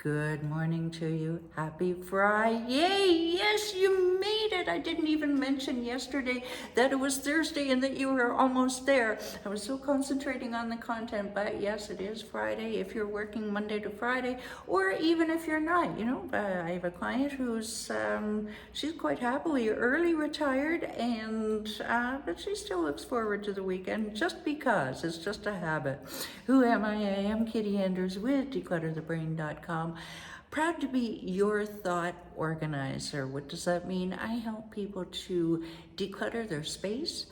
Good morning to you. Happy Friday. Yes, you made it. I didn't even mention yesterday that it was Thursday and that you were almost there. I was so concentrating on the content, but yes, it is Friday if you're working Monday to Friday, or even if you're not. I have a client who's, she's quite happily early retired, and but she still looks forward to the weekend just because it's just a habit. Who am I? I am Kitti Anders with declutterthebrain.com. Proud to be your thought organizer. What does that mean? I help people to declutter their space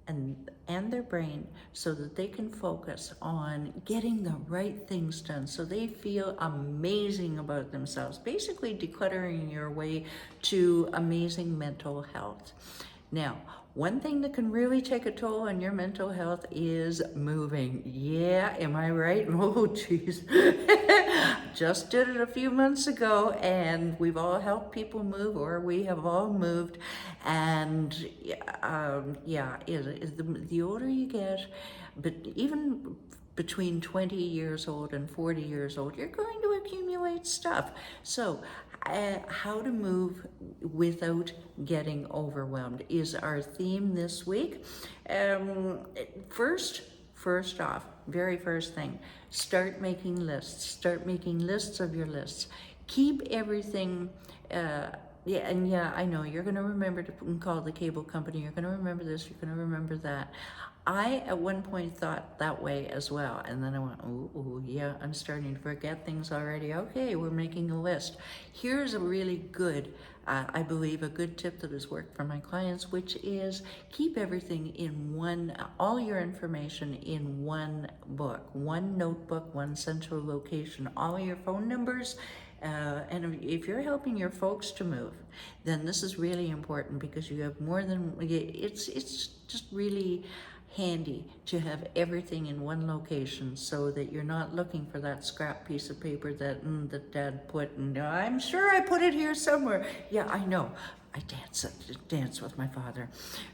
and their brain so that they can focus on getting the right things done, so they feel amazing about themselves. Basically decluttering your way to amazing mental health. Now, one thing that can really take a toll on your mental health is moving. Yeah, am I right? Oh, geez. Just did it a few months ago, and we've all helped people move, or we have all moved. And the older you get, but even between 20 years old and 40 years old, you're going to accumulate stuff. So how to move without getting overwhelmed is our theme this week. First off, very first thing, start making lists. Start making lists of your lists. Keep everything. I know you're going to remember to call the cable company. You're going to remember this. You're going to remember that. I, at one point, thought that way as well. And then I went, yeah, I'm starting to forget things already. Okay, we're making a list. Here's a really good, I believe, a good tip that has worked for my clients, which is keep everything in all your information in one book, one notebook, one central location, all your phone numbers. And if you're helping your folks to move, then this is really important, because you have more than, it's just really handy to have everything in one location, so that you're not looking for that scrap piece of paper that Dad put, and I'm sure I put it here somewhere. Yeah, I know. I dance with my father.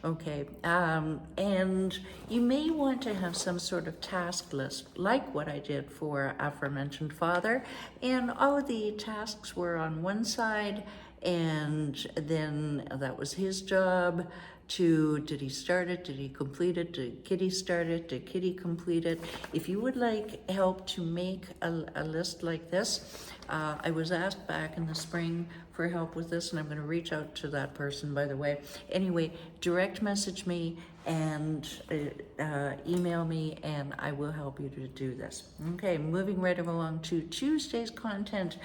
Okay, and you may want to have some sort of task list, like what I did for aforementioned father, and all of the tasks were on one side, and then that was his job. Did he start it? Did he complete it? Did Kitti start it? Did Kitti complete it? If you would like help to make a list like this, I was asked back in the spring for help with this, and I'm going to reach out to that person, by the way. Anyway, direct message me and email me, and I will help you to do this. Okay, moving right along to Tuesday's content.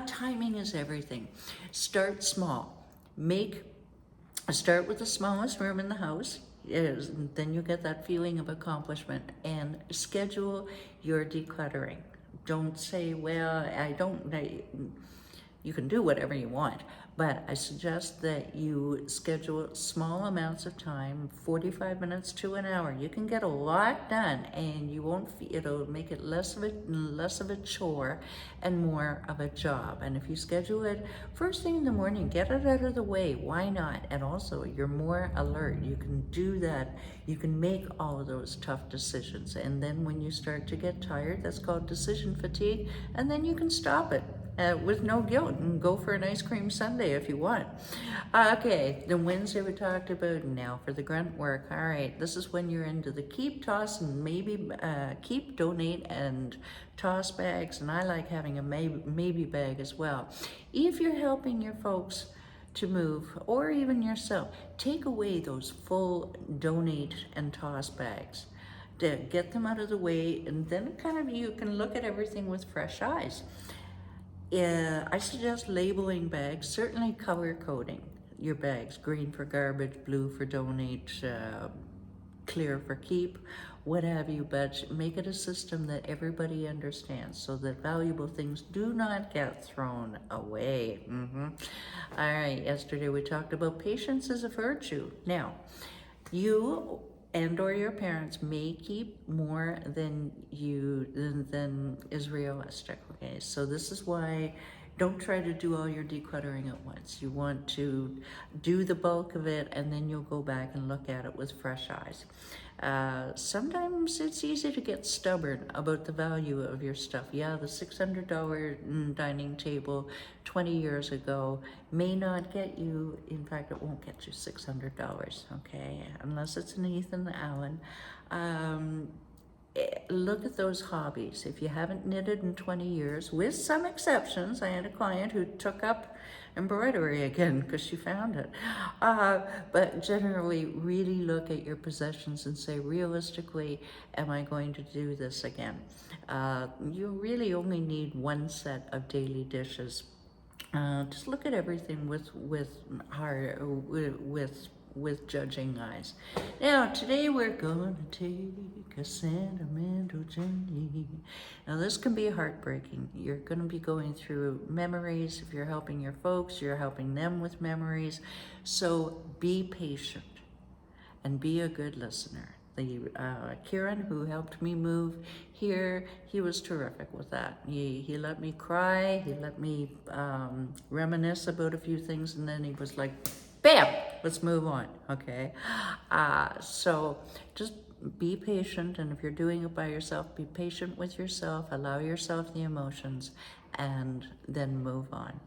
Timing is everything. Start small. Start with the smallest room in the house. Then you get that feeling of accomplishment, and schedule your decluttering. Don't say, well, you can do whatever you want, but I suggest that you schedule small amounts of time, 45 minutes to an hour. You can get a lot done, and you won't, it'll make it less of a chore and more of a job. And if you schedule it first thing in the morning, get it out of the way. Why not? And also, you're more alert. You can do that. You can make all of those tough decisions. And then when you start to get tired, that's called decision fatigue, and then you can stop it. With no guilt, and go for an ice cream sundae if you want. Okay, the Wednesday we talked about. Now for the grunt work. All right, this is when you're into the keep, toss, and maybe keep, donate, and toss bags. And I like having a maybe bag as well. If you're helping your folks to move, or even yourself, take away those full donate and toss bags. To get them out of the way, and then you can look at everything with fresh eyes. I suggest labeling bags, certainly color coding your bags. Green for garbage, blue for donate, clear for keep, what have you, but make it a system that everybody understands, so that valuable things do not get thrown away. All right, yesterday we talked about patience as a virtue. Now, you or your parents may keep more than is realistic. Okay, so this is why Don't try to do all your decluttering at once. You want to do the bulk of it, and then you'll go back and look at it with fresh eyes. Sometimes it's easy to get stubborn about the value of your stuff. Yeah, the $600 dining table 20 years ago may not get you, in fact, it won't get you $600, okay, unless it's an Ethan Allen. Look at those hobbies. If you haven't knitted in 20 years, with some exceptions, I had a client who took up embroidery again because she found it. But generally, really look at your possessions and say, realistically, am I going to do this again? You really only need one set of daily dishes. Just look at everything with judging eyes. Now, today we're gonna take a sentimental journey. Now, this can be heartbreaking. You're gonna be going through memories. If you're helping your folks, you're helping them with memories. So be patient and be a good listener. Kieran, who helped me move here, he was terrific with that. He let me cry, he let me reminisce about a few things, and then he was like, bam, let's move on, okay? So just be patient, and if you're doing it by yourself, be patient with yourself, allow yourself the emotions, and then move on.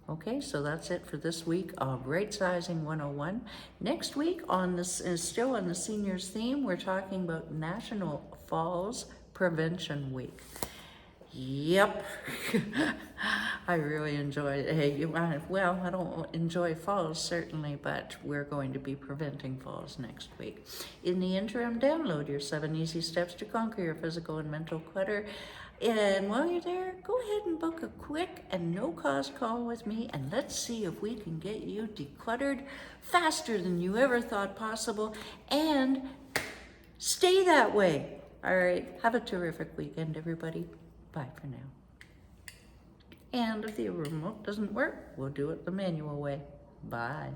Okay, so that's it for this week of Rightsizing 101. Next week, still on the seniors theme, we're talking about National Falls Prevention Week. Yep, I really enjoy it. Hey, well, I don't enjoy falls certainly, but we're going to be preventing falls next week. In the interim, download your 7 easy steps to conquer your physical and mental clutter. And while you're there, go ahead and book a quick and no-cost call with me, and let's see if we can get you decluttered faster than you ever thought possible, and stay that way. All right, have a terrific weekend, everybody. Bye for now. And if the remote doesn't work, we'll do it the manual way. Bye.